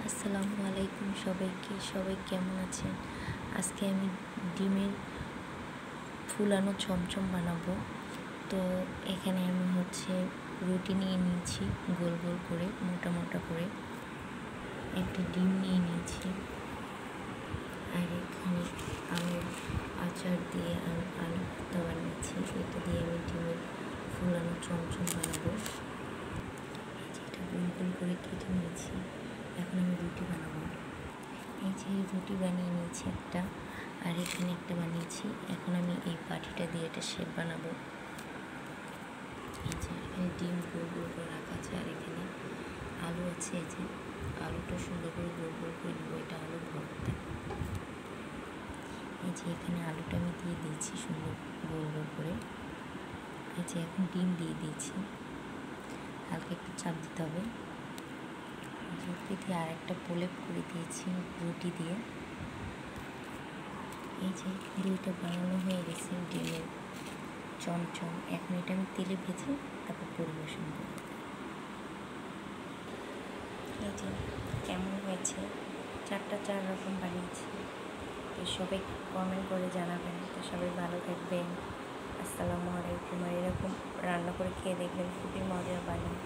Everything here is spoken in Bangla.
আসসালামু আলাইকুম সবাই কেমন আছেন? আজকে আমি ডিমের ফুলানো চমচম বানাবো। তো এখানে আমি রুটি নিয়ে নিয়েছি, গোল গোল করে মোটা মোটা করে একটা ডিম নিয়ে নিয়েছি। আর এখানে আমি আচার দিয়ে আমি আলু ভর্তা বানিয়েছি। এটা দিয়ে আমি ডিমের ফুলানো চমচম বানাবো। এটা গোল গোল করে কেটে নিয়েছি। এখন আমি রুটি বানাবো। এই যে রুটি বানিয়ে নিয়েছি একটা, আর এখানে একটা বানিয়েছি। এখন আমি এই বাটিটা দিয়ে একটা শেপ বানাবো। এই যে এখানে ডিম গোল গোল করে রাখা আছে, আর এখানে আলু আছে। এই যে আলুটা সুন্দর করে গোল গোল করে নেবো, এটা আলু ভর্তা। এই যে এখানে আলুটা আমি দিয়ে দিয়েছি সুন্দর গোল গোল করে। এই যে এখন ডিম দিয়ে দিয়েছি, হালকা একটু চাপ দিতে হবে। রুটি দিয়ে আর একটা প্রলেপ করে দিয়েছি রুটি দিয়ে। এই যে দুইটা বানানো হয়ে গেছে ডিমের চমচম। এখন এটা আমি তেলে ভেজে তারপর পরিবেশন করব। এই যে কেমন হয়েছে, চার রকম বানিয়েছি। তো সবাই কমেন্ট করে জানাবেন। তো সবাই ভালো থাকবেন। আসসালামু আলাইকুম। আর এরকম রান্না করে খেয়ে দেখবেন, খুবই মজার বানায়।